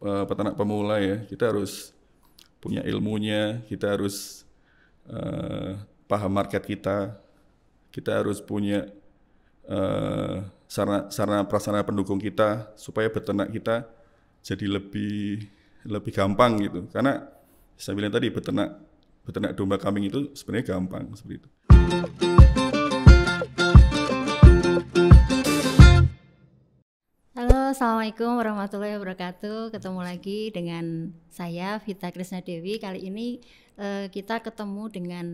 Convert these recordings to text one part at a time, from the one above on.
peternak pemula ya, kita harus punya ilmunya, kita harus paham market kita harus punya sarana prasarana pendukung kita supaya beternak kita jadi lebih gampang gitu. Karena saya bilang tadi beternak domba kambing itu sebenarnya gampang seperti itu. Halo, Assalamualaikum warahmatullahi wabarakatuh. Ketemu lagi dengan saya Vita Krisna Dewi. Kali ini kita ketemu dengan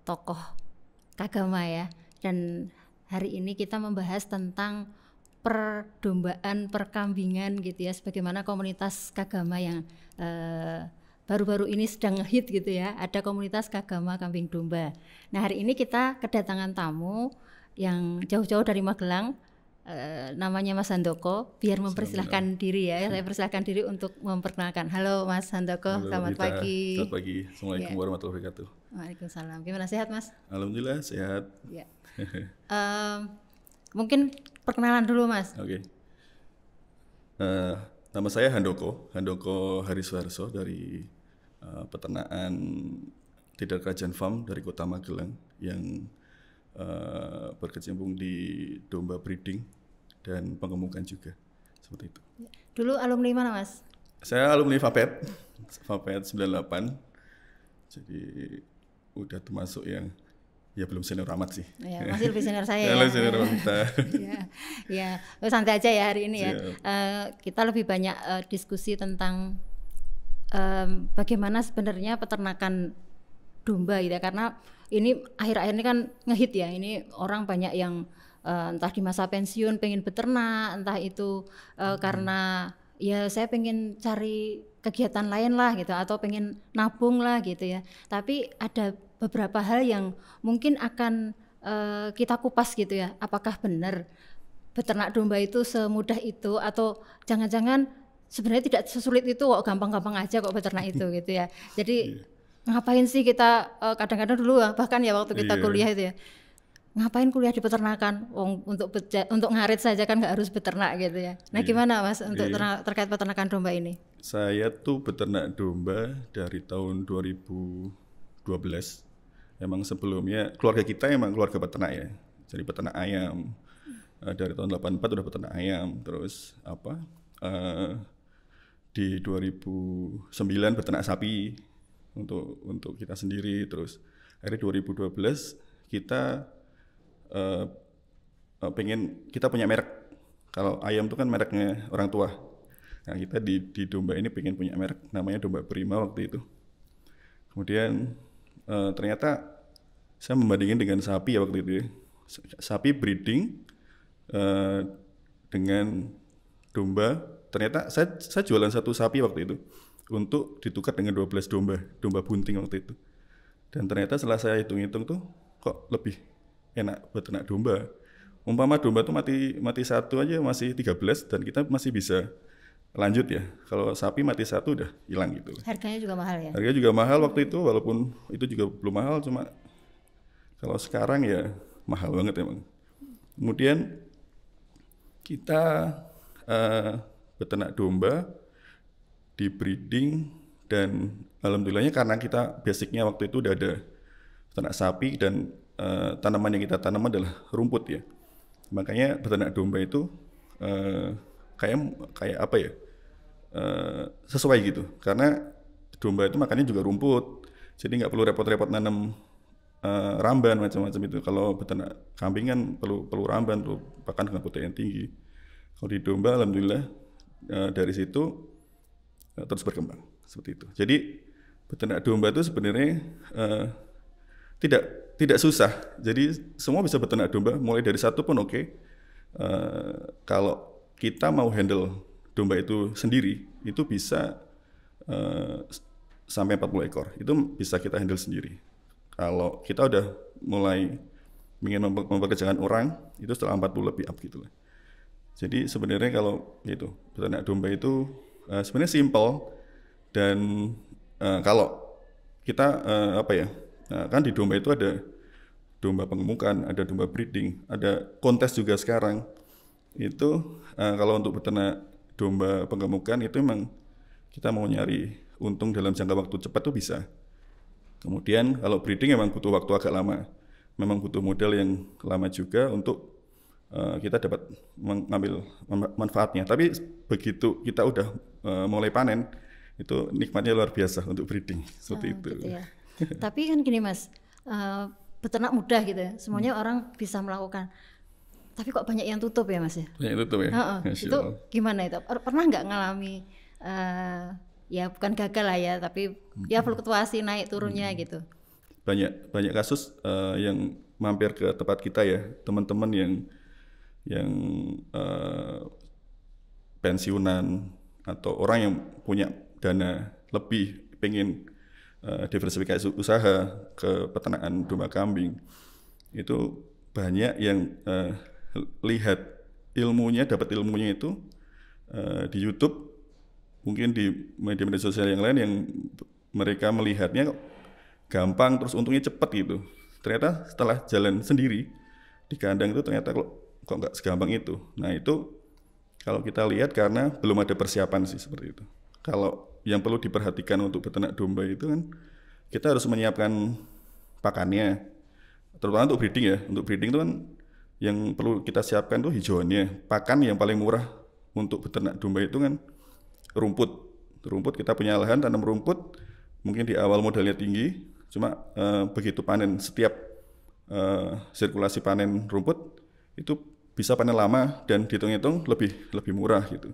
tokoh Kagama ya. Dan hari ini kita membahas tentang perdombaan, perkambingan gitu ya. Sebagaimana komunitas Kagama yang baru-baru ini sedang ngehit gitu ya. Ada komunitas Kagama Kambing Domba. Nah, hari ini kita kedatangan tamu yang jauh-jauh dari Magelang. Namanya Mas Handoko, biar mempersilahkan diri ya. Saya persilahkan diri untuk memperkenalkan. Halo Mas Handoko, selamat pagi. Selamat pagi, Assalamualaikum warahmatullahi wabarakatuh. Waalaikumsalam. Gimana, sehat Mas? Alhamdulillah sehat. Ya. Mungkin perkenalan dulu Mas. Oke. Nama saya Handoko Hariswarso dari peternakan Tidar Kerajaan Farm dari Kota Magelang yang berkecimpung di domba breeding dan pengemukan juga, seperti itu. Dulu alumni mana Mas? Saya alumni Fapet 98, jadi udah termasuk yang ya belum senior amat sih. Ya, masih lebih senior saya ya. Lebih senior kita. Ya, santai aja ya hari ini ya. Kita lebih banyak diskusi tentang bagaimana sebenarnya peternakan domba gitu ya, karena ini akhir-akhir ini kan ngehit ya, ini orang banyak yang entah di masa pensiun pengen beternak, entah itu karena ya saya pengen cari kegiatan lain lah gitu, atau pengen nabung lah gitu ya. Tapi ada beberapa hal yang mungkin akan kita kupas gitu ya, apakah benar beternak domba itu semudah itu, atau jangan-jangan sebenarnya tidak sesulit itu kok, gampang-gampang aja kok beternak itu gitu ya. Jadi ngapain sih kita kadang-kadang dulu bahkan ya waktu kita kuliah itu ya, ngapain kuliah di peternakan, untuk ngarit saja kan nggak harus beternak gitu ya. Nah gimana Mas untuk terkait peternakan domba ini? Saya tuh beternak domba dari tahun 2012. Emang sebelumnya keluarga kita emang keluarga peternak ya, jadi peternak ayam. Dari tahun 84 udah beternak ayam, terus di 2009 beternak sapi untuk kita sendiri, terus akhirnya 2012 kita pengen kita punya merek. Kalau ayam itu kan mereknya orang tua. Nah kita di domba ini pengen punya merek namanya Domba Prima waktu itu. Kemudian ternyata saya membandingin dengan sapi ya waktu itu ya. Sapi breeding dengan domba. Ternyata saya jualan satu sapi waktu itu untuk ditukar dengan 12 domba bunting waktu itu. Dan ternyata setelah saya hitung-hitung tuh kok lebih enak beternak domba. Umpama domba tuh mati satu aja masih 13 dan kita masih bisa lanjut ya. Kalau sapi mati satu udah hilang gitu. Harganya juga mahal ya? Harganya juga mahal waktu itu, walaupun itu juga belum mahal, cuma kalau sekarang ya mahal banget emang. Kemudian kita beternak domba di breeding, dan alhamdulillahnya karena kita basicnya waktu itu udah ada beternak sapi dan tanaman yang kita tanam adalah rumput ya. Makanya beternak domba itu kayak apa ya, sesuai gitu, karena domba itu makannya juga rumput, jadi nggak perlu repot-repot nanam ramban macam-macam itu. Kalau beternak kambing kan perlu ramban, perlu pakan dengan protein tinggi. Kalau di domba alhamdulillah dari situ terus berkembang seperti itu. Jadi beternak domba itu sebenarnya tidak susah. Jadi semua bisa beternak domba, mulai dari satu pun oke. Kalau kita mau handle domba itu sendiri, itu bisa sampai 40 ekor. Itu bisa kita handle sendiri. Kalau kita udah mulai ingin mempekerjakan orang, itu setelah 40 lebih up gitu lah. Jadi sebenarnya kalau gitu, beternak domba itu sebenarnya simple, dan kalau kita kan di domba itu ada domba pengemukan, ada domba breeding, ada kontes juga sekarang. Itu kalau untuk beternak domba penggemukan itu memang kita mau nyari untung dalam jangka waktu cepat tuh bisa. Kemudian kalau breeding memang butuh waktu agak lama, memang butuh modal yang lama juga untuk kita dapat mengambil manfaatnya. Tapi begitu kita udah mulai panen, itu nikmatnya luar biasa untuk breeding seperti itu. Gitu ya. Tapi kan gini Mas, beternak mudah gitu ya, semuanya orang bisa melakukan. Tapi kok banyak yang tutup ya Mas ya? Banyak tutup ya. Itu gimana itu? Pernah nggak ngalami ya bukan gagal lah ya, tapi ya fluktuasi naik turunnya gitu? Banyak kasus yang mampir ke tempat kita ya, teman-teman yang pensiunan atau orang yang punya dana lebih, pengen diversifikasi usaha ke peternakan domba kambing, itu banyak yang lihat ilmunya, dapat ilmunya itu di YouTube, mungkin di media-media sosial yang lain, yang mereka melihatnya gampang terus untungnya cepat gitu. Ternyata setelah jalan sendiri di kandang itu ternyata kok nggak segampang itu. Nah itu kalau kita lihat karena belum ada persiapan sih seperti itu. Kalau yang perlu diperhatikan untuk beternak domba itu kan kita harus menyiapkan pakannya, terutama untuk breeding ya. Untuk breeding itu kan yang perlu kita siapkan tuh hijauannya. Pakan yang paling murah untuk beternak domba itu kan rumput. Rumput, kita punya lahan tanam rumput, mungkin di awal modalnya tinggi, cuma begitu panen, setiap sirkulasi panen rumput itu bisa panen lama dan dihitung-hitung lebih murah gitu.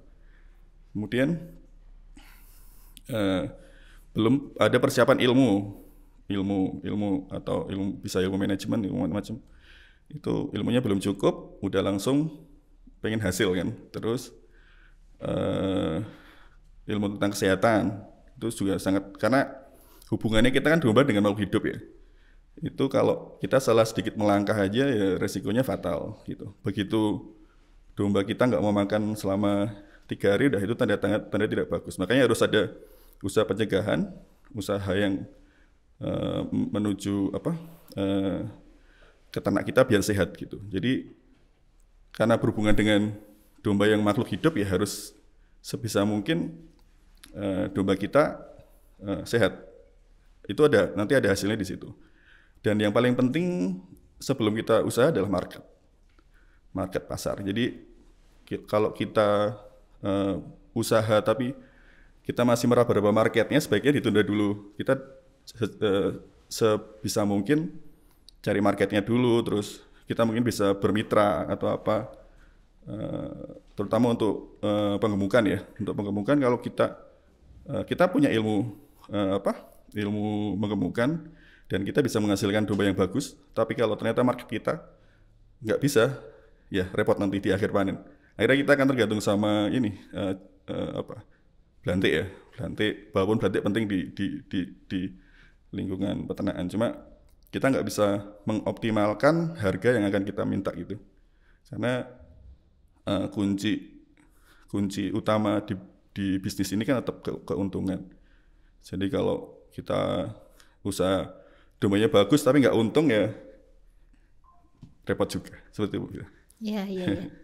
Kemudian belum ada persiapan ilmu atau bisa ilmu manajemen, ilmu macam itu, ilmunya belum cukup, udah langsung pengen hasil kan. Terus ilmu tentang kesehatan itu juga sangat, karena hubungannya kita kan domba dengan makhluk hidup ya. Itu kalau kita salah sedikit melangkah aja ya resikonya fatal gitu. Begitu domba kita nggak mau makan selama 3 hari, udah itu tanda tidak bagus. Makanya harus ada usaha pencegahan, usaha yang menuju ke ternak kita biar sehat gitu. Jadi karena berhubungan dengan domba yang makhluk hidup ya harus sebisa mungkin domba kita sehat. Itu nanti ada hasilnya di situ. Dan yang paling penting sebelum kita usaha adalah market pasar. Jadi kalau kita usaha tapi kita masih meraba-raba marketnya, sebaiknya ditunda dulu. Kita sebisa mungkin cari marketnya dulu, terus kita mungkin bisa bermitra atau apa, terutama untuk penggemukan ya. Untuk penggemukan kalau kita punya ilmu ilmu menggemukan dan kita bisa menghasilkan domba yang bagus, tapi kalau ternyata market kita nggak bisa, ya repot nanti di akhir panen. Akhirnya kita akan tergantung sama ini belantik ya, belantik. Walaupun belantik penting di lingkungan peternakan, cuma kita nggak bisa mengoptimalkan harga yang akan kita minta gitu, karena kunci utama di bisnis ini kan tetap keuntungan. Jadi kalau kita usaha dombanya bagus tapi nggak untung ya repot juga, seperti itu. Iya,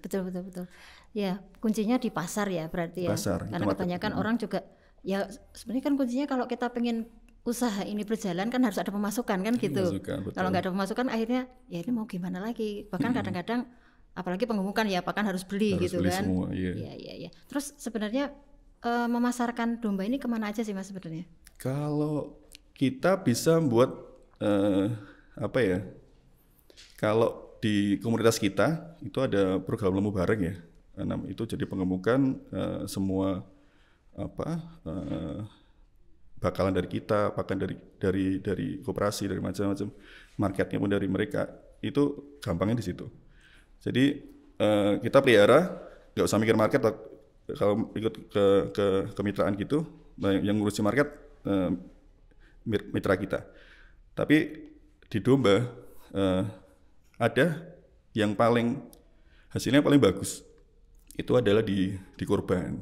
betul. Ya, kuncinya di pasar ya berarti ya. Pasar, karena kebanyakan orang juga ya sebenarnya kan kuncinya kalau kita pengen usaha ini berjalan kan harus ada pemasukan kan gitu. Kalau nggak ada pemasukan akhirnya ya ini mau gimana lagi. Bahkan kadang-kadang apalagi penggemukan ya pakan harus beli gitu kan. Semua, iya. Iya. Terus sebenarnya memasarkan domba ini kemana aja sih Mas sebenarnya? Kalau kita bisa buat kalau di komunitas kita itu ada program lembu bareng ya. Itu jadi penggemukan semua bakalan dari kita, pakan dari koperasi, dari macam-macam, marketnya pun dari mereka. Itu gampangnya di situ. Jadi kita pelihara, nggak usah mikir market. Kalau ikut ke kemitraan gitu, yang ngurusi market mitra kita. Tapi di domba ada yang hasilnya paling bagus. Itu adalah di kurban.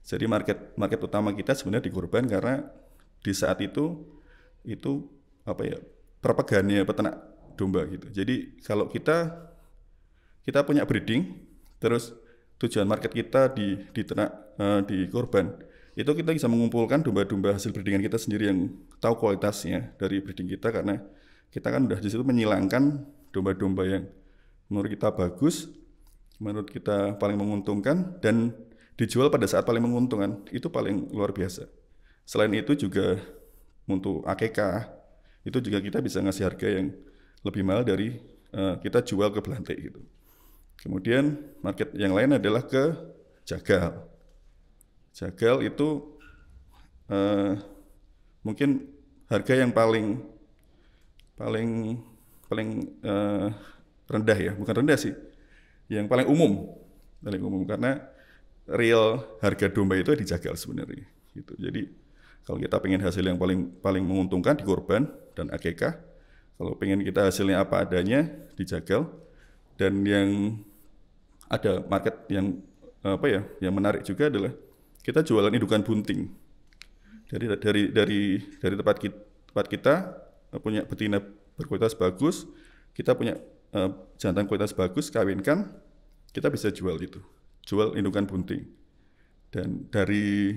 Jadi market utama kita sebenarnya di kurban, karena di saat itu perpegannya peternak domba gitu. Jadi kalau kita punya breeding, terus tujuan market kita di ternak di korban, itu kita bisa mengumpulkan domba-domba hasil breedingan kita sendiri yang tahu kualitasnya dari breeding kita, karena kita kan udah di situ menyilangkan domba-domba yang menurut kita bagus, menurut kita paling menguntungkan, dan dijual pada saat paling menguntungkan, itu paling luar biasa. Selain itu juga untuk AKK, itu juga kita bisa ngasih harga yang lebih mahal dari kita jual ke belantik gitu. Kemudian market yang lain adalah ke jagal. Jagal itu mungkin harga yang paling rendah ya, bukan rendah sih, yang paling umum karena real harga domba itu di jagal sebenarnya gitu. Jadi kalau kita pengen hasil yang paling menguntungkan di korban dan AKK, kalau pengen kita hasilnya apa adanya di jagal, dan yang ada market yang yang menarik juga adalah kita jualan indukan bunting. Dari tempat kita punya betina berkualitas bagus, kita punya jantan kualitas bagus, kawinkan, kita bisa jual indukan bunting. Dan dari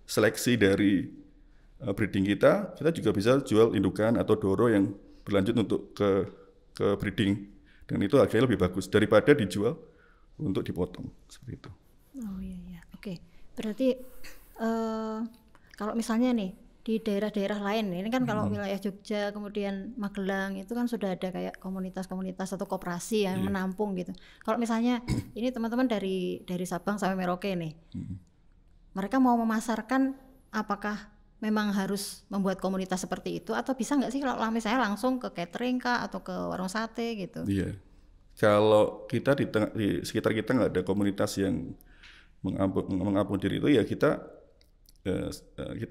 seleksi dari breeding kita juga bisa jual indukan atau doro yang berlanjut untuk ke breeding, dan itu harganya lebih bagus daripada dijual untuk dipotong seperti itu. Oh iya, oke. Berarti kalau misalnya nih di daerah-daerah lain, ini kan kalau wilayah Jogja kemudian Magelang itu kan sudah ada kayak komunitas-komunitas atau koperasi yang menampung gitu. Kalau misalnya ini teman-teman dari Sabang sampai Merauke nih, mereka mau memasarkan, apakah memang harus membuat komunitas seperti itu, atau bisa nggak sih kalau misalnya langsung ke catering kah atau ke warung sate gitu? Iya, kalau kita di sekitar kita nggak ada komunitas yang mengampung diri itu, ya kita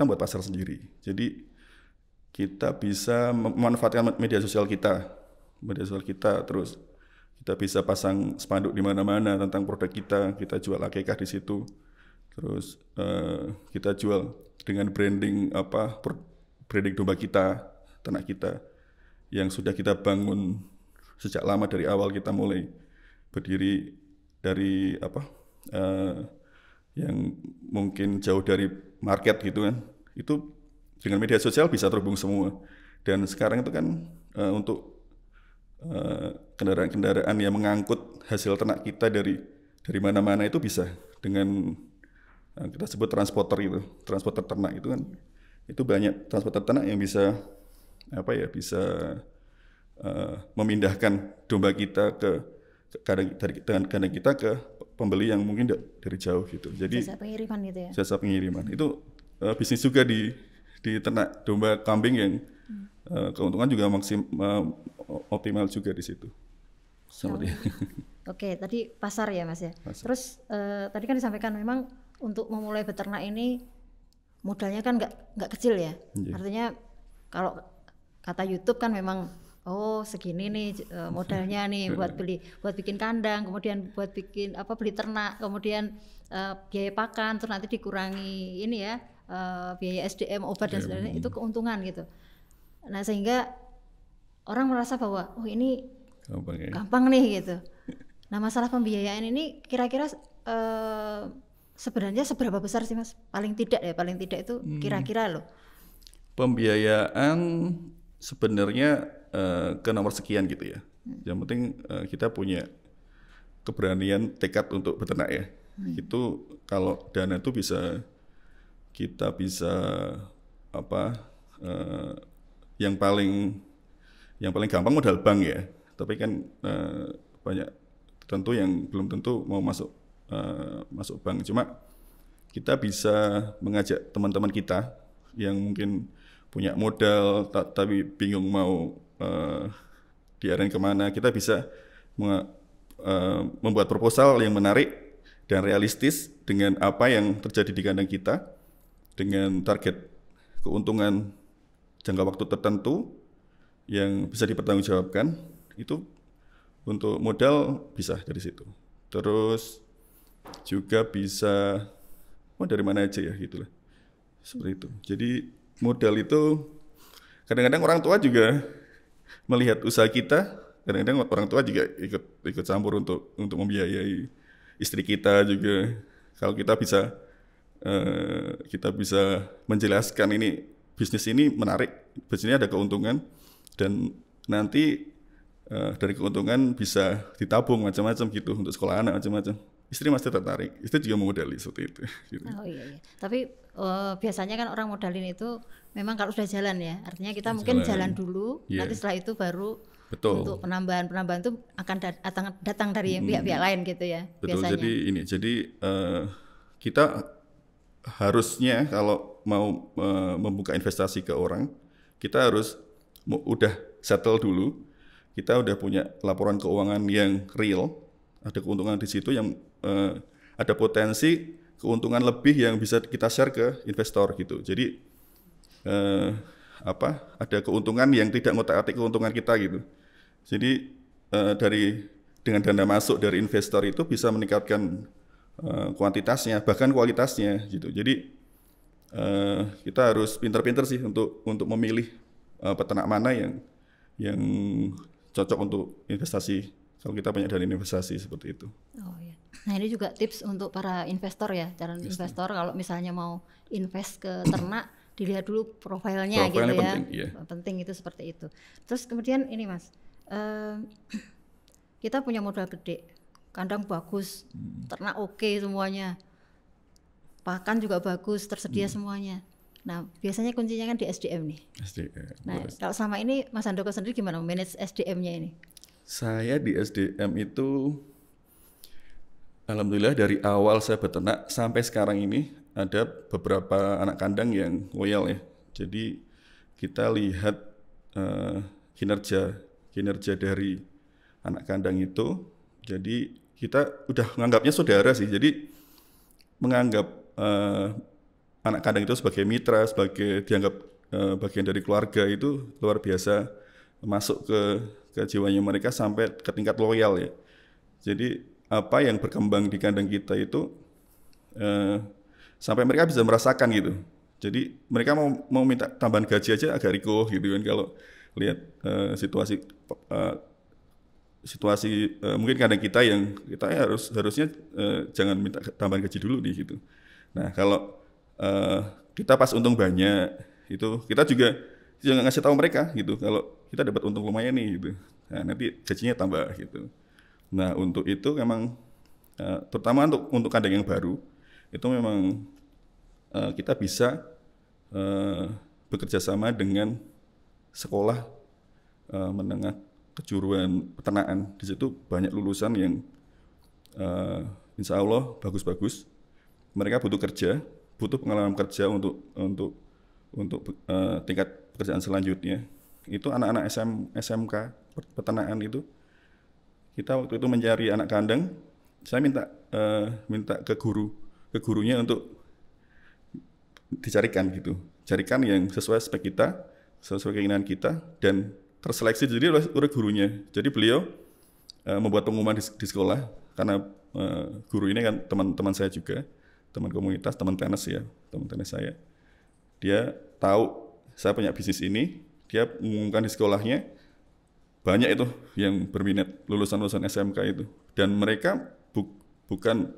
buat pasar sendiri. Jadi kita bisa memanfaatkan media sosial kita, terus kita bisa pasang spanduk di mana-mana tentang produk kita jual AKK di situ. Terus kita jual dengan branding branding domba kita, ternak kita yang sudah kita bangun sejak lama, dari awal kita mulai berdiri dari yang mungkin jauh dari market gitu kan. Itu dengan media sosial bisa terhubung semua. Dan sekarang itu kan untuk kendaraan-kendaraan yang mengangkut hasil ternak kita dari mana-mana itu bisa dengan kita sebut transporter ternak itu kan. Itu banyak transporter ternak yang bisa memindahkan domba kita dari kandang kita ke pembeli yang mungkin dari jauh gitu. Jadi jasa pengiriman gitu ya. Jasa pengiriman itu bisnis juga di ternak domba kambing yang keuntungan juga optimal juga di situ. Seperti Oke, tadi pasar ya Mas ya. Pasar. Terus tadi kan disampaikan memang untuk memulai beternak ini modalnya kan nggak kecil ya. Artinya kalau kata YouTube kan memang segini nih modalnya nih buat bikin kandang, kemudian buat bikin beli ternak, kemudian biaya pakan, terus nanti dikurangi ini ya biaya SDM, obat dan sebagainya, itu keuntungan gitu. Nah sehingga orang merasa bahwa ini gampang nih gitu. Nah masalah pembiayaan ini kira-kira sebenarnya seberapa besar sih Mas? Paling tidak itu kira-kira loh. Pembiayaan sebenarnya ke nomor sekian gitu ya. Yang penting kita punya keberanian, tekad untuk beternak ya. Itu kalau dana itu kita bisa yang paling gampang modal bank ya. Tapi kan banyak tentu yang belum tentu mau masuk bank. Cuma kita bisa mengajak teman-teman kita yang mungkin punya modal tapi bingung mau diarahin kemana, kita bisa membuat proposal yang menarik dan realistis dengan apa yang terjadi di kandang kita, dengan target keuntungan jangka waktu tertentu yang bisa dipertanggungjawabkan. Itu untuk modal bisa dari situ. Terus juga bisa dari mana aja ya gitulah, seperti itu. Jadi modal itu kadang-kadang orang tua juga melihat usaha kita, kadang-kadang orang tua juga ikut campur untuk membiayai istri kita juga. Kalau kita bisa menjelaskan ini bisnis ini menarik, bisnis ini ada keuntungan, dan nanti dari keuntungan bisa ditabung macam-macam gitu untuk sekolah anak macam-macam. Istri masih tertarik, istri juga memodali seperti itu. Gitu. Oh iya. Tapi biasanya kan orang modalin itu memang kalau sudah jalan ya, artinya kita mungkin jalan dulu, nanti setelah itu baru untuk penambahan itu akan datang dari pihak-pihak lain gitu ya. Betul. Biasanya. Jadi kita harusnya kalau mau membuka investasi ke orang, kita harus udah settle dulu, kita udah punya laporan keuangan yang real, ada keuntungan di situ yang ada potensi keuntungan lebih yang bisa kita share ke investor gitu. Jadi ada keuntungan yang tidak ngotak-atik keuntungan kita gitu. Jadi dengan dana masuk dari investor itu bisa meningkatkan kuantitasnya bahkan kualitasnya gitu. Jadi kita harus pintar-pintar sih untuk memilih peternak mana yang cocok untuk investasi. Kalau kita banyak dari investasi seperti itu. Oh iya. Nah ini juga tips untuk para investor ya, calon investor kalau misalnya mau invest ke ternak, dilihat dulu profilnya gitu ya. Penting, iya. Penting itu seperti itu. Terus kemudian ini Mas, kita punya modal gede, kandang bagus, ternak oke semuanya, pakan juga bagus, tersedia semuanya. Nah biasanya kuncinya kan di SDM nih. SDM. Nah kalau selama ini Mas Handoko sendiri gimana manage SDM-nya ini? Saya di SDM itu, alhamdulillah dari awal saya beternak sampai sekarang ini ada beberapa anak kandang yang loyal ya. Jadi kita lihat kinerja dari anak kandang itu. Jadi kita udah menganggapnya saudara sih. Jadi menganggap anak kandang itu sebagai mitra, dianggap bagian dari keluarga itu luar biasa, masuk ke jiwanya mereka sampai ke tingkat loyal ya. Jadi apa yang berkembang di kandang kita itu sampai mereka bisa merasakan gitu. Jadi mereka mau minta tambahan gaji aja agak riko gitu kan kalau lihat situasi mungkin kandang kita yang kita harusnya jangan minta tambahan gaji dulu nih gitu. Nah kalau kita pas untung banyak itu kita juga jangan ngasih tahu mereka gitu kalau kita dapat untung lumayan nih gitu. Nah, nanti gajinya tambah gitu. Nah, untuk itu memang terutama untuk kandang yang baru itu memang kita bisa bekerja sama dengan sekolah menengah kejuruan peternakan. Di situ banyak lulusan yang insya Allah bagus-bagus. Mereka butuh pengalaman kerja untuk tingkat pekerjaan selanjutnya. Itu anak-anak SMK peternakan itu. Kita waktu itu mencari anak kandang, saya minta ke gurunya untuk dicarikan gitu. Carikan yang sesuai spek kita, sesuai keinginan kita, dan terseleksi jadi oleh gurunya. Jadi beliau membuat pengumuman di sekolah, karena guru ini kan teman-teman saya juga, teman komunitas, teman tenis saya. Dia tahu saya punya bisnis ini, dia mengumumkan di sekolahnya, banyak itu yang berminat lulusan SMK itu, dan mereka bukan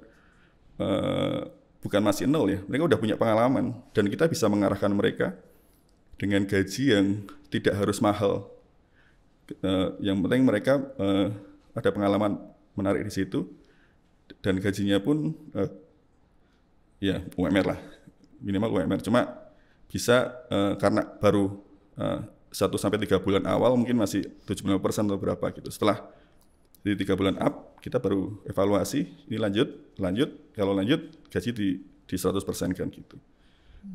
masih nol ya, mereka udah punya pengalaman, dan kita bisa mengarahkan mereka dengan gaji yang tidak harus mahal. Yang penting mereka ada pengalaman menarik di situ, dan gajinya pun ya UMR lah, minimal UMR. Cuma bisa karena baru 1-3 bulan awal mungkin masih 75% atau berapa gitu. Setelah di 3 bulan up, kita baru evaluasi, ini lanjut, kalau lanjut gaji di 100% kan gitu.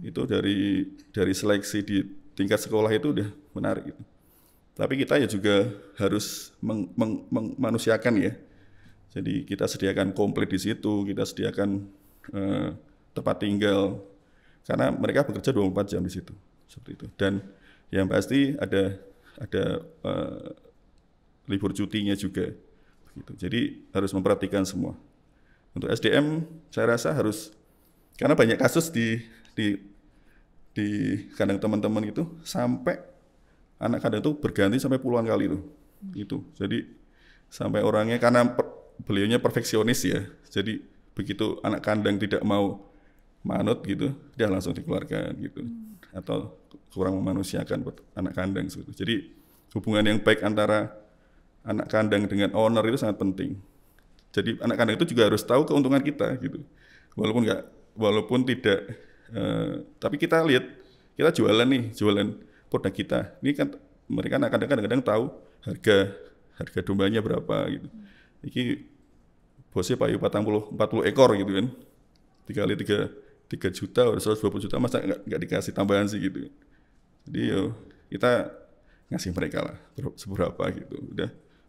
Itu dari seleksi di tingkat sekolah itu udah menarik gitu. Tapi kita ya juga harus memanusiakan ya. Jadi kita sediakan komplit di situ, kita sediakan tempat tinggal, karena mereka bekerja 24 jam di situ, seperti itu. Dan yang pasti ada libur cutinya juga, gitu. Jadi harus memperhatikan semua. Untuk SDM saya rasa harus, karena banyak kasus di kandang teman-teman itu sampai anak kandang itu berganti sampai puluhan kali itu. Jadi sampai orangnya karena beliaunya perfeksionis ya. Jadi begitu anak kandang tidak mau manut gitu, dia langsung dikeluarkan gitu. Atau kurang memanusiakan buat anak kandang gitu. Jadi hubungan yang baik antara anak kandang dengan owner itu sangat penting. Jadi anak kandang itu juga harus tahu keuntungan kita gitu. Walaupun tidak, tapi kita lihat, kita jualan produk kita. Ini kan mereka anak kandang kadang-kadang tahu harga dombanya berapa gitu. Ini bosnya payu 40 ekor gitu kan. Dikali 3 juta atau 120 juta, masa nggak dikasih tambahan sih gitu. Jadi kita ngasih mereka lah seberapa gitu.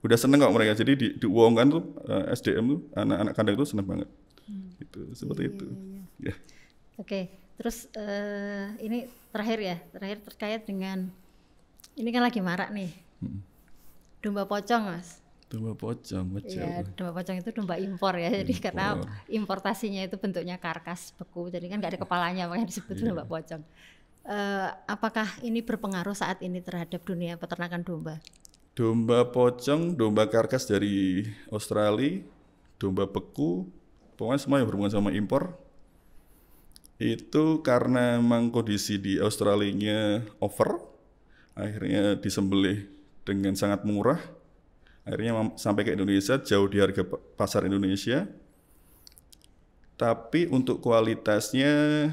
Udah seneng kok mereka. Jadi diuangkan tuh SDM tuh anak-anak kandang tuh seneng banget. Gitu, seperti itu. Ya. Oke, terus ini terakhir terkait dengan ini kan lagi marak nih. Domba pocong, Mas. Domba pocong, ya, domba pocong itu domba impor ya. Jadi karena importasinya itu bentuknya karkas beku, jadi kan nggak ada kepalanya, makanya disebut domba pocong. Apakah ini berpengaruh saat ini terhadap dunia peternakan domba? Domba pocong, domba karkas dari Australia, domba beku, pokoknya semua yang berhubungan sama impor. Itu karena memang kondisi di Australia-nya over, akhirnya disembelih dengan sangat murah. Akhirnya sampai ke Indonesia jauh di harga pasar Indonesia. Tapi untuk kualitasnya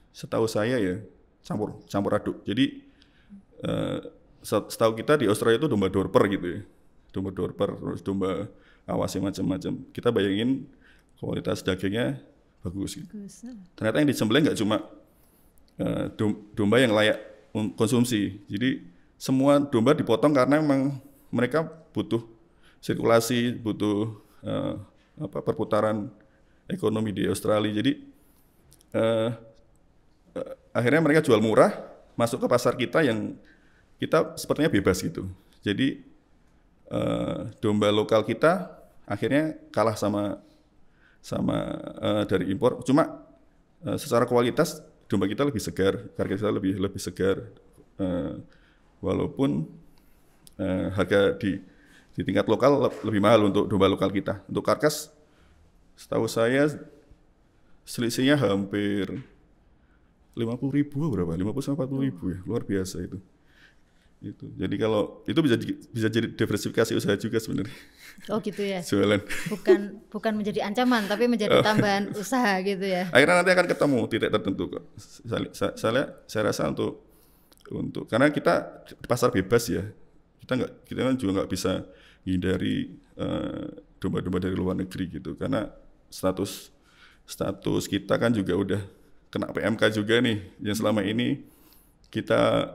setahu saya ya campur aduk. Jadi setahu kita di Australia itu domba Dorper gitu ya. Domba Dorper, terus domba awasnya macam-macam. Kita bayangin kualitas dagingnya bagus gitu. Ternyata yang disembelih nggak cuma domba yang layak konsumsi. Jadi semua domba dipotong karena memang mereka butuh sirkulasi, butuh perputaran ekonomi di Australia. Jadi akhirnya mereka jual murah, masuk ke pasar kita yang kita sepertinya bebas gitu. Jadi domba lokal kita akhirnya kalah sama dari impor. Cuma secara kualitas domba kita lebih segar, harga kita lebih segar. Walaupun harga di tingkat lokal lebih mahal untuk domba lokal kita. Untuk karkas, setahu saya selisihnya hampir 50.000 berapa? 50 sampai 40.000 ya, luar biasa itu. Jadi kalau itu bisa jadi diversifikasi usaha juga sebenarnya. Oh gitu ya. Jualan. Bukan menjadi ancaman, tapi menjadi tambahan usaha gitu ya. Akhirnya nanti akan ketemu titik tertentu kok. Saya rasa untuk karena kita di pasar bebas ya, kita kan juga nggak bisa hindari domba-domba dari luar negeri gitu, karena status kita kan juga udah kena PMK juga nih, yang selama ini kita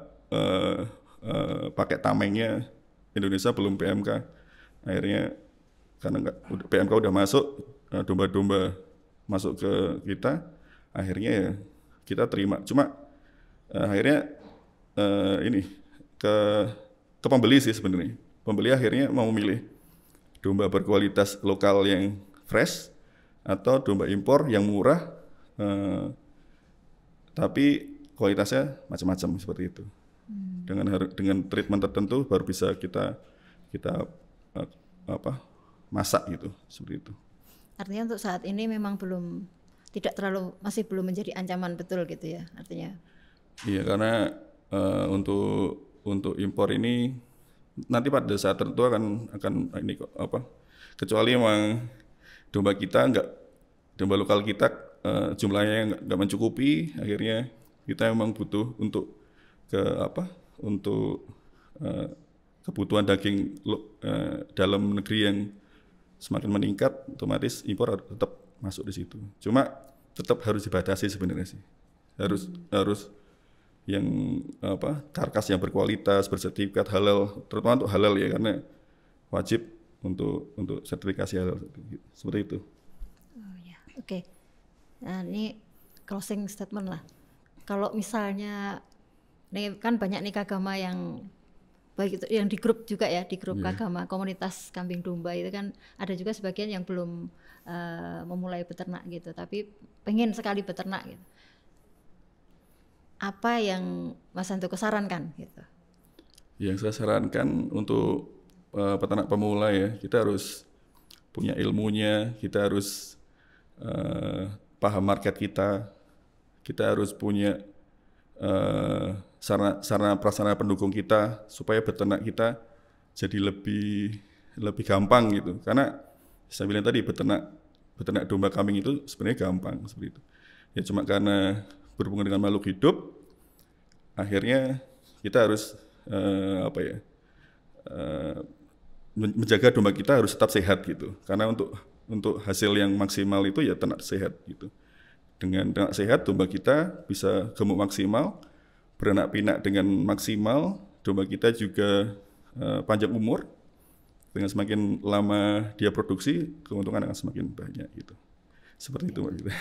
pakai tamengnya, Indonesia belum PMK, akhirnya karena PMK udah masuk, domba-domba masuk ke kita, akhirnya ya kita terima. Cuma akhirnya ini ke pembeli sih sebenarnya. Pembeli akhirnya mau memilih domba berkualitas lokal yang fresh atau domba impor yang murah tapi kualitasnya macam-macam seperti itu. Dengan treatment tertentu baru bisa kita masak gitu, seperti itu. Artinya untuk saat ini memang masih belum menjadi ancaman betul gitu ya, artinya. Iya, karena untuk impor ini nanti pada saat tertentu akan ini kok kecuali memang domba lokal kita jumlahnya nggak mencukupi, akhirnya kita memang butuh untuk kebutuhan daging dalam negeri yang semakin meningkat, otomatis impor tetap masuk di situ. Cuma tetap harus dibatasi sebenarnya sih. Harus yang karkas yang berkualitas, bersertifikat halal, terutama untuk halal ya, karena wajib untuk sertifikasi halal seperti itu. Oh ya, oke. Nah ini closing statement lah. Kalau misalnya nih kan banyak nih kagama yang baik itu yang di grup juga ya, di grup kagama komunitas kambing domba itu kan ada juga sebagian yang belum memulai beternak gitu, tapi pengen sekali beternak gitu. Apa yang Mas Handoko sarankan gitu? Yang saya sarankan untuk peternak pemula ya, kita harus punya ilmunya, kita harus paham market kita harus punya sarana prasarana pendukung kita supaya beternak kita jadi lebih gampang gitu. Karena saya bilang tadi beternak domba kambing itu sebenarnya gampang seperti itu. Ya cuma karena berhubungan dengan makhluk hidup, akhirnya kita harus menjaga domba kita harus tetap sehat gitu. Karena untuk hasil yang maksimal itu ya ternak sehat gitu. Dengan ternak sehat domba kita bisa gemuk maksimal, beranak pinak dengan maksimal, domba kita juga panjang umur. Dengan semakin lama dia produksi, keuntungan akan semakin banyak gitu. Seperti itu Mbak Gita.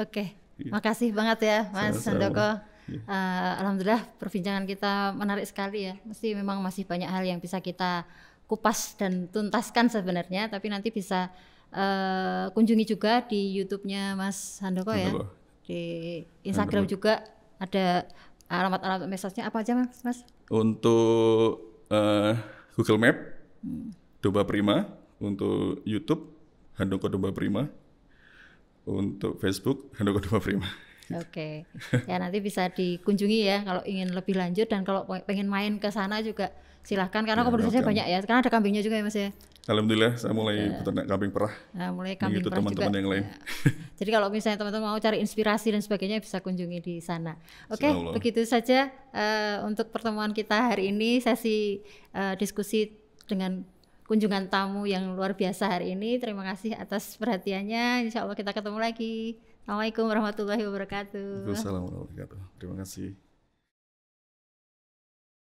Oke. Makasih banget ya Mas Handoko. Alhamdulillah perbincangan kita menarik sekali ya. Mesti memang masih banyak hal yang bisa kita kupas dan tuntaskan sebenarnya, tapi nanti bisa kunjungi juga di YouTube-nya Mas Handoko ya. Di Instagram juga ada alamat mesosnya apa aja Mas? Untuk Google Map Domba Prima, untuk YouTube Handoko Domba Prima, untuk Facebook Handoko Domba Prima. Oke. Ya nanti bisa dikunjungi ya kalau ingin lebih lanjut, dan kalau pengen main ke sana juga silahkan karena komoditasnya banyak ya. Sekarang ada kambingnya juga ya Mas ya. Alhamdulillah saya mulai beternak kambing perah. Nah, mulai kambing perah teman-teman juga. Yang lain. Ya. Jadi kalau misalnya teman-teman mau cari inspirasi dan sebagainya bisa kunjungi di sana. Oke, begitu saja untuk pertemuan kita hari ini, sesi diskusi dengan kunjungan tamu yang luar biasa hari ini. Terima kasih atas perhatiannya. Insya Allah kita ketemu lagi. Assalamualaikum warahmatullahi wabarakatuh. Waalaikumsalam warahmatullahi wabarakatuh. Terima kasih.